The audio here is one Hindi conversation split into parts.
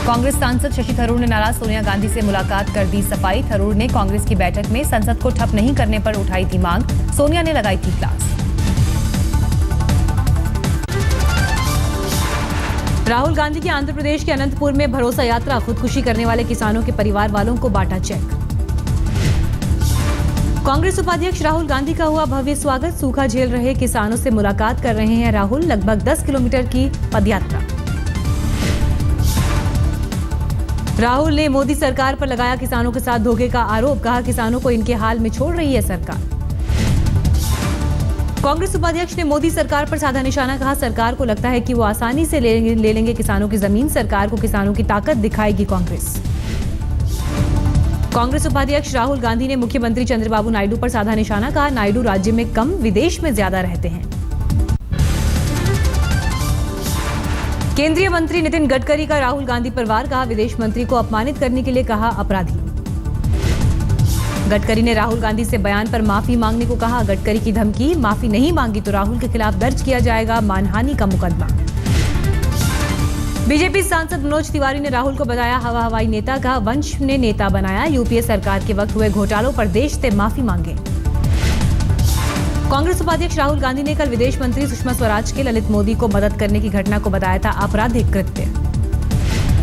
कांग्रेस सांसद शशि थरूर ने नाराज सोनिया गांधी से मुलाकात कर दी सफाई। थरूर ने कांग्रेस की बैठक में संसद को ठप नहीं करने पर उठाई थी मांग। सोनिया ने लगाई थी क्लास। राहुल गांधी की आंध्र प्रदेश के अनंतपुर में भरोसा यात्रा। खुदकुशी करने वाले किसानों के परिवार वालों को बांटा चेक। कांग्रेस उपाध्यक्ष राहुल गांधी का हुआ भव्य स्वागत। सूखा झेल रहे किसानों से मुलाकात कर रहे हैं राहुल। लगभग 10 किलोमीटर की पदयात्रा। राहुल ने मोदी सरकार पर लगाया किसानों के साथ धोखे का आरोप। कहा किसानों को इनके हाल में छोड़ रही है सरकार। कांग्रेस उपाध्यक्ष ने मोदी सरकार पर साधा निशाना। कहा सरकार को लगता है कि वो आसानी से ले लेंगे किसानों की जमीन। सरकार को किसानों की ताकत दिखाएगी कांग्रेस। कांग्रेस उपाध्यक्ष राहुल गांधी ने मुख्यमंत्री चंद्रबाबू नायडू पर साधा निशाना। कहा नायडू राज्य में कम विदेश में ज्यादा रहते हैं। केंद्रीय मंत्री नितिन गडकरी का राहुल गांधी पर वार। कहा विदेश मंत्री को अपमानित करने के लिए कहा अपराधी। गडकरी ने राहुल गांधी से बयान पर माफी मांगने को कहा। गडकरी की धमकी, माफी नहीं मांगी तो राहुल के खिलाफ दर्ज किया जाएगा मानहानि का मुकदमा। बीजेपी सांसद मनोज तिवारी ने राहुल को बताया हवाई नेता। कहा वंश ने नेता बनाया। यूपीए सरकार के वक्त हुए घोटालों पर देश से माफी मांगे। कांग्रेस उपाध्यक्ष राहुल गांधी ने कल विदेश मंत्री सुषमा स्वराज के ललित मोदी को मदद करने की घटना को बताया था आपराधिक कृत्य।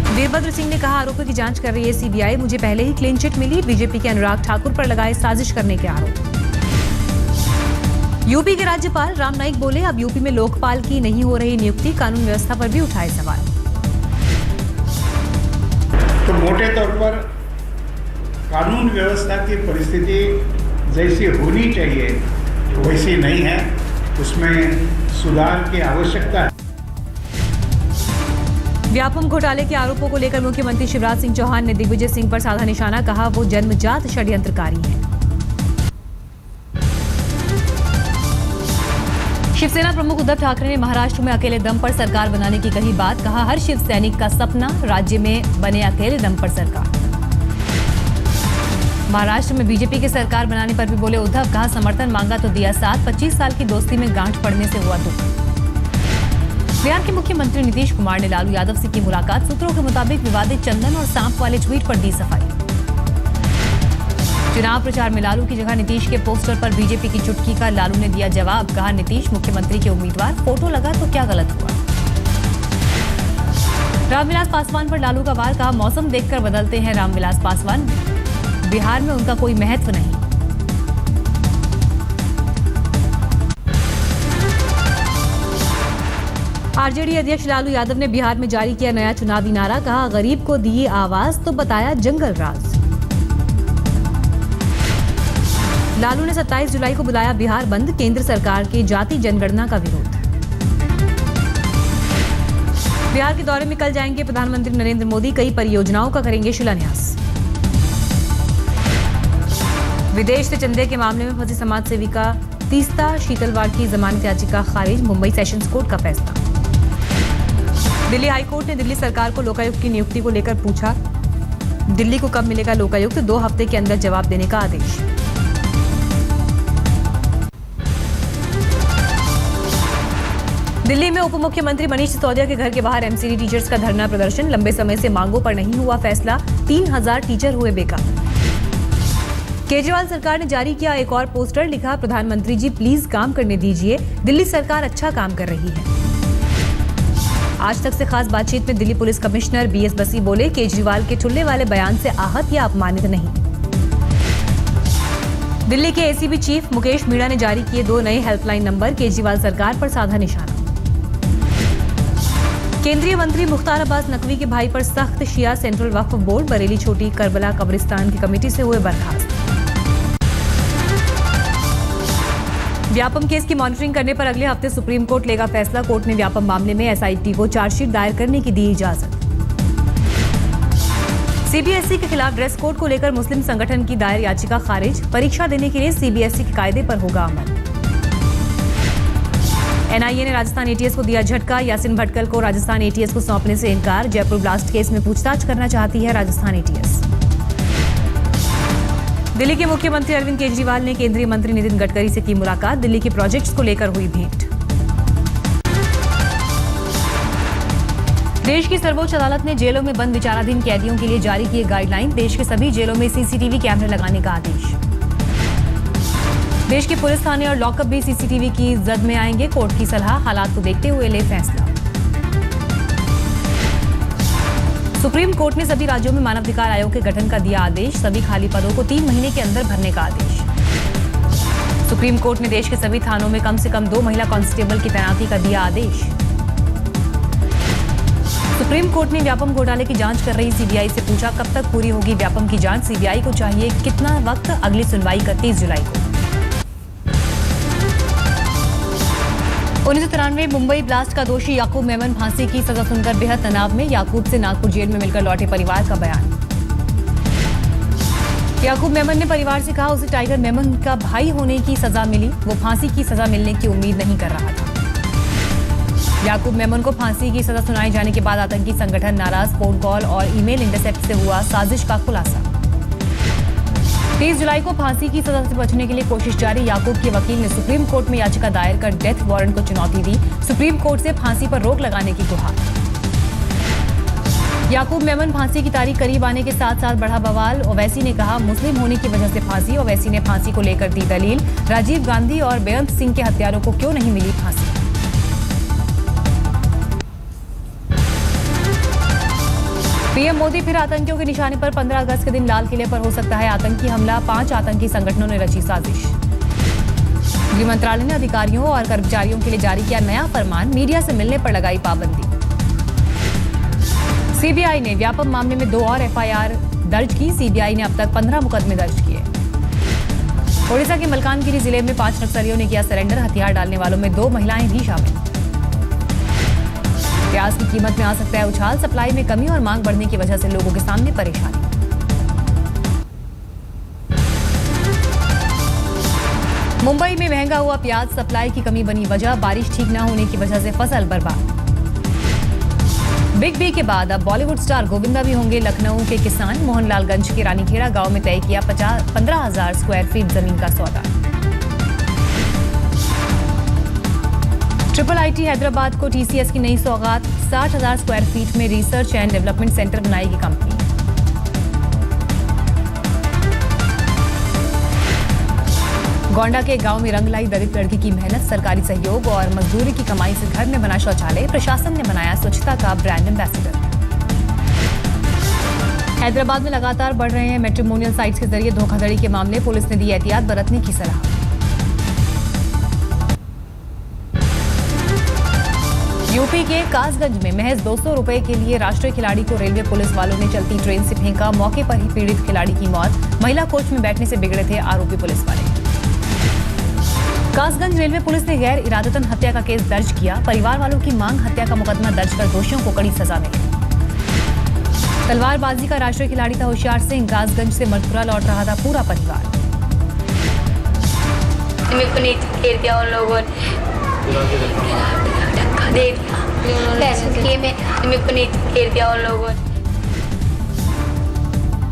वीरभद्र सिंह ने कहा आरोपों की जांच कर रही है सीबीआई। मुझे पहले ही क्लीन चिट मिली। बीजेपी के अनुराग ठाकुर पर लगाए साजिश करने के आरोप। यूपी के राज्यपाल राम नाईक बोले अब यूपी में लोकपाल की नहीं हो रही नियुक्ति। कानून व्यवस्था पर भी उठाए सवाल। तो मोटे तौर पर कानून व्यवस्था की परिस्थिति जैसी होनी चाहिए वैसी नहीं है, उसमें सुधार की आवश्यकता है। व्यापम घोटाले के आरोपों को लेकर मुख्यमंत्री शिवराज सिंह चौहान ने दिग्विजय सिंह पर साधा निशाना। कहा वो जन्मजात षड्यंत्रकारी हैं। शिवसेना प्रमुख उद्धव ठाकरे ने महाराष्ट्र में अकेले दम पर सरकार बनाने की कही बात। कहा हर शिव सैनिक का सपना राज्य में बने अकेले दम पर सरकार। महाराष्ट्र में बीजेपी की सरकार बनाने पर भी बोले उद्धव। कहा समर्थन मांगा तो दिया साथ। 25 साल की दोस्ती में गांठ पड़ने से हुआ दुख। बिहार के मुख्यमंत्री नीतीश कुमार ने लालू यादव से की मुलाकात। सूत्रों के मुताबिक विवादित चंदन और सांप वाले ट्वीट पर दी सफाई। चुनाव प्रचार में लालू की जगह नीतीश के पोस्टर पर बीजेपी की चुटकी का लालू ने दिया जवाब। कहा नीतीश मुख्यमंत्री के उम्मीदवार, फोटो लगा तो क्या गलत हुआ। रामविलास पासवान पर लालू का वार। कहा मौसम देखकर बदलते हैं रामविलास पासवान। बिहार में उनका कोई महत्व नहीं। आरजेडी अध्यक्ष लालू यादव ने बिहार में जारी किया नया चुनावी नारा। कहा गरीब को दी आवाज तो बताया जंगल राज। लालू ने 27 जुलाई को बुलाया बिहार बंद। केंद्र सरकार के जाति जनगणना का विरोध। बिहार के दौरे में कल जाएंगे प्रधानमंत्री नरेंद्र मोदी। कई परियोजनाओं का करेंगे शिलान्यास। विदेश से चंदे के मामले में फंसी समाज सेविका तीस्ता शीतलवाड़ की जमानत याचिका खारिज। मुंबई सेशंस कोर्ट का फैसला। दिल्ली हाईकोर्ट ने दिल्ली सरकार को लोकायुक्त की नियुक्ति को लेकर पूछा। दिल्ली को कब मिलेगा लोकायुक्त। 2 हफ्ते के अंदर जवाब देने का आदेश। दिल्ली में उप मुख्यमंत्री मनीष सिसोदिया के घर के बाहर एमसीडी टीचर्स का धरना प्रदर्शन। लंबे समय से मांगों पर नहीं हुआ फैसला। 3000 टीचर हुए बेकार। केजरीवाल सरकार ने जारी किया एक और पोस्टर। लिखा प्रधानमंत्री जी प्लीज काम करने दीजिए। दिल्ली सरकार अच्छा काम कर रही है। आज तक से खास बातचीत में दिल्ली पुलिस कमिश्नर बीएस बसी बोले केजरीवाल के ठुल्ले वाले बयान से आहत या अपमानित नहीं। दिल्ली के एसीबी चीफ मुकेश मीणा ने जारी किए 2 नए हेल्पलाइन नंबर। केजरीवाल सरकार पर साधा निशाना। केंद्रीय मंत्री मुख्तार अब्बास नकवी के भाई पर सख्त शिया। सेंट्रल वक्फ बोर्ड बरेली छोटी करबला कब्रिस्तान की कमेटी से हुए बर्खास्त। व्यापम केस की मॉनिटरिंग करने पर अगले हफ्ते सुप्रीम कोर्ट लेगा फैसला। कोर्ट ने व्यापम मामले में एसआईटी को चार्जशीट दायर करने की दी इजाजत। सीबीएसई के खिलाफ ड्रेस कोड को लेकर मुस्लिम संगठन की दायर याचिका खारिज। परीक्षा देने के लिए सीबीएसई के कायदे पर होगा अमल। एनआईए ने राजस्थान एटीएस को दिया झटका। यासिन भटकल को राजस्थान एटीएस को सौंपने से इनकार। जयपुर ब्लास्ट केस में पूछताछ करना चाहती है राजस्थान एटीएस। दिल्ली के मुख्यमंत्री अरविंद केजरीवाल ने केंद्रीय मंत्री नितिन गडकरी से की मुलाकात। दिल्ली के प्रोजेक्ट्स को लेकर हुई भेंट। देश की सर्वोच्च अदालत ने जेलों में बंद विचाराधीन कैदियों के लिए जारी किए गाइडलाइन। देश के सभी जेलों में सीसीटीवी कैमरे लगाने का आदेश। देश के पुलिस थाने और लॉकअप भी सीसीटीवी की जद में आएंगे। कोर्ट की सलाह, हालात को देखते हुए ले फैसला। सुप्रीम कोर्ट ने सभी राज्यों में मानवाधिकार आयोग के गठन का दिया आदेश। सभी खाली पदों को 3 महीने के अंदर भरने का आदेश। सुप्रीम कोर्ट ने देश के सभी थानों में कम से कम 2 महिला कांस्टेबल की तैनाती का दिया आदेश। सुप्रीम कोर्ट ने व्यापम घोटाले की जांच कर रही सीबीआई से पूछा, कब तक पूरी होगी व्यापम की जांच? सीबीआई को चाहिए कितना वक्त? अगली सुनवाई 31 जुलाई को। 1993 मुंबई ब्लास्ट का दोषी याकूब मेमन फांसी की सजा सुनकर बेहद तनाव में। याकूब से नागपुर जेल में मिलकर लौटे परिवार का बयान। याकूब मेमन ने परिवार से कहा, उसे टाइगर मेमन का भाई होने की सजा मिली, वो फांसी की सजा मिलने की उम्मीद नहीं कर रहा था। याकूब मेमन को फांसी की सजा सुनाए जाने के बाद आतंकी संगठन नाराज, फोन कॉल और ईमेल इंटरसेप्ट से हुआ साजिश का खुलासा। 30 जुलाई को फांसी की सजा से बचने के लिए कोशिश जारी। याकूब के वकील ने सुप्रीम कोर्ट में याचिका दायर कर डेथ वारंट को चुनौती दी। सुप्रीम कोर्ट से फांसी पर रोक लगाने की गुहार। याकूब मेमन फांसी की तारीख करीब आने के साथ साथ बढ़ा बवाल। ओवैसी ने कहा, मुस्लिम होने की वजह से फांसी। ओवैसी ने फांसी को लेकर दी दलील। राजीव गांधी और बेअंत सिंह के हत्यारों को क्यों नहीं मिली फांसी? पीएम मोदी फिर आतंकियों के निशाने पर। 15 अगस्त के दिन लाल किले पर हो सकता है आतंकी हमला। 5 आतंकी संगठनों ने रची साजिश। गृह मंत्रालय ने अधिकारियों और कर्मचारियों के लिए जारी किया नया फरमान। मीडिया से मिलने पर लगाई पाबंदी। सीबीआई ने व्यापम मामले में 2 और एफआईआर दर्ज की। सीबीआई ने अब तक 15 मुकदमे दर्ज किए। ओडिशा के मलकानगिरी जिले में 5 नक्सलियों ने किया सरेंडर। हथियार डालने वालों में 2 महिलाएं भी शामिल। प्याज की कीमत में आ सकता है उछाल। सप्लाई में कमी और मांग बढ़ने की वजह से लोगों के सामने परेशानी। मुंबई में महंगा हुआ प्याज, सप्लाई की कमी बनी वजह। बारिश ठीक न होने की वजह से फसल बर्बाद। बिग बी के बाद अब बॉलीवुड स्टार गोविंदा भी होंगे लखनऊ के किसान। मोहनलालगंज के रानीखेड़ा गांव में तय किया 15,000 स्क्वायर फीट जमीन का सौदा। ट्रिपल आईटी हैदराबाद को टीसीएस की नई सौगात। 60,000 स्क्वायर फीट में रिसर्च एंड डेवलपमेंट सेंटर बनाएगी कंपनी। गोंडा के गांव में रंग लाई दलित लड़की की मेहनत, सरकारी सहयोग और मजदूरी की कमाई से घर में बना शौचालय। प्रशासन ने बनाया स्वच्छता का ब्रांड एम्बेसडर। हैदराबाद में लगातार बढ़ रहे हैं मैट्रिमोनियल साइट्स के जरिए धोखाधड़ी के मामले। पुलिस ने दी एहतियात बरतने की सलाह। यूपी के कासगंज में महज 200 रुपए के लिए राष्ट्रीय खिलाड़ी को रेलवे पुलिस वालों ने चलती ट्रेन से फेंका। मौके पर ही पीड़ित खिलाड़ी की मौत। महिला कोच में बैठने से बिगड़े थे आरोपी पुलिस वाले। कासगंज रेलवे पुलिस ने गैर इरादतन हत्या का केस दर्ज किया। परिवार वालों की मांग, हत्या का मुकदमा दर्ज कर दोषियों को कड़ी सजा मिले। तलवारबाजी का राष्ट्रीय खिलाड़ी था होशियार सिंह। कासगंज से मथुरा लौट रहा था पूरा परिवार। मेरे को नीचे घेर दिया उन लोगों ने, धक्का दे दिया, मेरे को नीचे घेर दिया उन लोगों ने।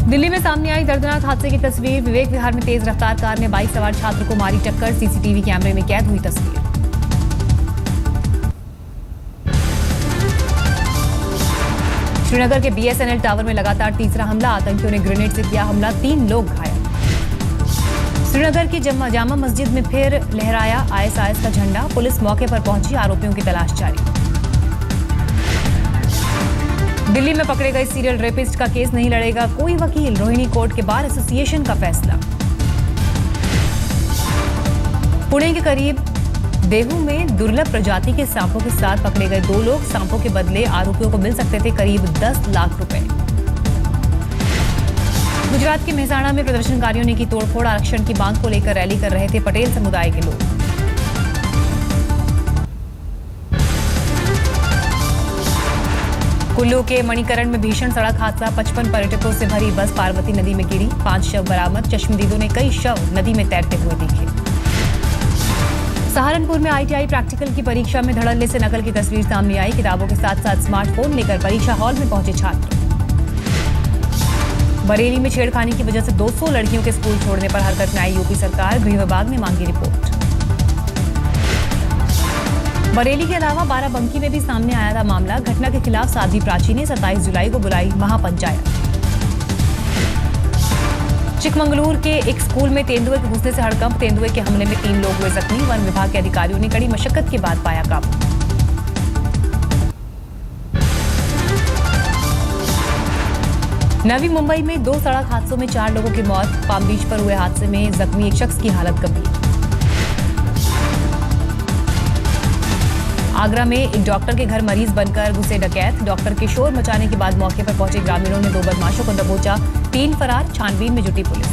दिल्ली में सामने आई दर्दनाक हादसे की तस्वीर। विवेक विहार में तेज रफ्तार कार ने बाइक सवार छात्र को मारी टक्कर। सीसीटीवी कैमरे में कैद हुई तस्वीर। श्रीनगर के बीएसएनएल टावर में लगातार तीसरा हमला। आतंकियों ने ग्रेनेड से किया हमला, 3 लोग घायल। श्रीनगर की जामा मस्जिद में फिर लहराया आईएसआईएस का झंडा। पुलिस मौके पर पहुंची, आरोपियों की तलाश जारी। दिल्ली में पकड़े गए सीरियल रेपिस्ट का केस नहीं लड़ेगा कोई वकील। रोहिणी कोर्ट के बार एसोसिएशन का फैसला। पुणे के करीब देहू में दुर्लभ प्रजाति के सांपों के साथ पकड़े गए 2 लोग। सांपों के बदले आरोपियों को मिल सकते थे करीब 10 लाख रुपए। गुजरात के मेहसाणा में प्रदर्शनकारियों ने की तोड़फोड़। आरक्षण की मांग को लेकर रैली कर रहे थे पटेल समुदाय के लोग। कुल्लू के मणिकरण में भीषण सड़क हादसा। 55 पर्यटकों से भरी बस पार्वती नदी में गिरी। 5 शव बरामद। चश्मदीदों ने कई शव नदी में तैरते हुए दिखे। सहारनपुर में आईटीआई प्रैक्टिकल की परीक्षा में धड़ल्ले से नकल की तस्वीर सामने आई। किताबों के साथ साथ स्मार्टफोन लेकर परीक्षा हॉल में पहुंचे छात्र। बरेली में छेड़खानी की वजह से 200 लड़कियों के स्कूल छोड़ने पर हरकत में आई यूपी सरकार। गृह विभाग ने मांगी रिपोर्ट। बरेली के अलावा बाराबंकी में भी सामने आया था मामला। घटना के खिलाफ साध्वी प्राची ने 27 जुलाई को बुलाई महापंचायत। चिकमंगलूर के एक स्कूल में तेंदुए के घुसने से हड़कंप। तेंदुए के हमले में 3 लोग हुए जख्मी। वन विभाग के अधिकारियों ने कड़ी मशक्कत के बाद पाया काबू। नवी मुंबई में 2 सड़क हादसों में 4 लोगों की मौत। पाम बीच पर हुए हादसे में जख्मी एक शख्स की हालत गंभीर। आगरा में एक डॉक्टर के घर मरीज बनकर घुसे डकैत। डॉक्टर के शोर मचाने के बाद मौके पर पहुंचे ग्रामीणों ने 2 बदमाशों को दबोचा। 3 फरार। छानबीन में जुटी पुलिस।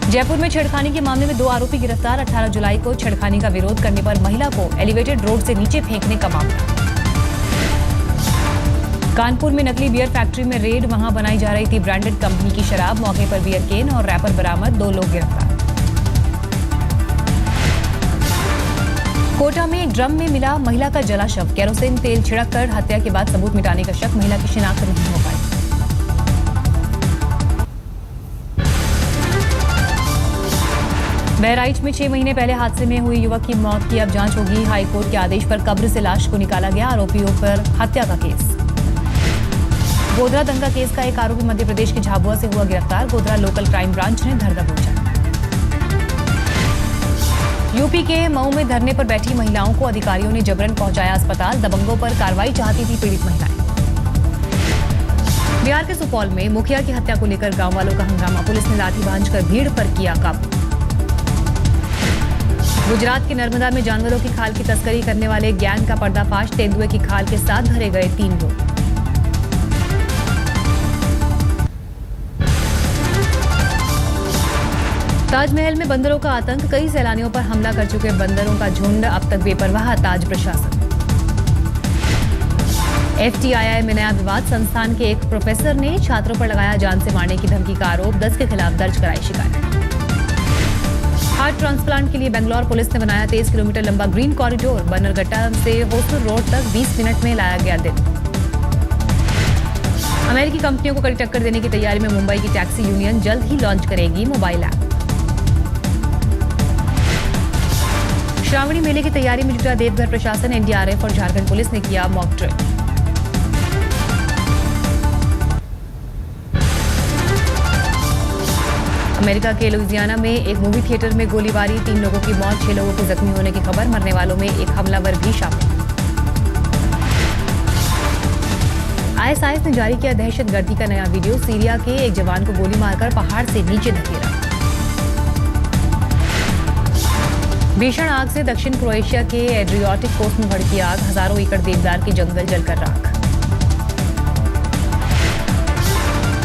जयपुर में छेड़खानी के मामले में 2 आरोपी गिरफ्तार। 18 जुलाई को छेड़खानी का विरोध करने पर महिला को एलिवेटेड रोड से नीचे फेंकने का मामला। कानपुर में नकली बियर फैक्ट्री में रेड। वहां बनाई जा रही थी ब्रांडेड कंपनी की शराब। मौके पर बियर केन और रैपर बरामद। 2 लोग गिरफ्तार। कोटा में एक ड्रम में मिला महिला का जला शव। केरोसिन तेल छिड़ककर हत्या के बाद सबूत मिटाने का शक। महिला की शिनाख्त नहीं हो पाई। बहराइच में 6 महीने पहले हादसे में हुई युवक की मौत की अब जांच होगी। हाईकोर्ट के आदेश पर कब्र से लाश को निकाला गया। आरोपियों पर हत्या का केस। गोधरा दंगा केस का एक आरोपी मध्य प्रदेश के झाबुआ से हुआ गिरफ्तार। गोधरा लोकल क्राइम ब्रांच ने धर दबोचा। यूपी के मऊ में धरने पर बैठी महिलाओं को अधिकारियों ने जबरन पहुंचाया अस्पताल। दबंगों पर कार्रवाई चाहती थी पीड़ित महिलाएं। बिहार के सुपौल में मुखिया की हत्या को लेकर गांव वालों का हंगामा। पुलिस ने लाठी भांजकर भीड़ पर किया काबू। गुजरात के नर्मदा में जानवरों की खाल की तस्करी करने वाले गैंग का पर्दाफाश। तेंदुए की खाल के साथ धरे गए 3 लोग। ताजमहल में बंदरों का आतंक। कई सैलानियों पर हमला कर चुके बंदरों का झुंड अब तक बेपरवाह। ताज प्रशासन। FTII में नया विवाद। संस्थान के एक प्रोफेसर ने छात्रों पर लगाया जान से मारने की धमकी का आरोप। 10 के खिलाफ दर्ज कराई शिकायत। हार्ट ट्रांसप्लांट के लिए बेंगलोर पुलिस ने बनाया 23 किलोमीटर लंबा ग्रीन कॉरिडोर। बन्नरघट्टा से होसुर रोड तक 20 मिनट में लाया गया दिल। अमेरिकी कंपनियों को कड़ी टक्कर देने की तैयारी में मुंबई की टैक्सी यूनियन जल्द ही लॉन्च करेगी मोबाइल ऐप। श्रावणी मेले की तैयारी में जुटा देवघर प्रशासन। NDRF और झारखंड पुलिस ने किया मॉक ड्रिल। अमेरिका के लुइजियाना में एक मूवी थिएटर में गोलीबारी। 3 लोगों की मौत। 6 लोगों के जख्मी होने की खबर। मरने वालों में एक हमलावर भी शामिल। ISIS ने जारी किया दहशतगर्दी का नया वीडियो। सीरिया के एक जवान को गोली मारकर पहाड़ से नीचे धकेला। भीषण आग से दक्षिण क्रोएशिया के एड्रियाटिक कोस्ट में भड़की आग। हजारों एकड़ देवदार के जंगल जलकर राख।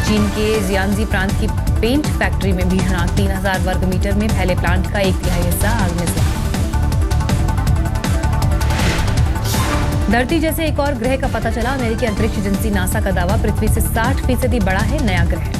चीन के जियांजी प्रांत की पेंट फैक्ट्री में भीषण आग। 3000 वर्ग मीटर में फैले प्लांट का 1/3 हिस्सा आग में जला। धरती जैसे एक और ग्रह का पता चला। अमेरिकी अंतरिक्ष एजेंसी नासा का दावा। पृथ्वी से 60% बड़ा है नया ग्रह।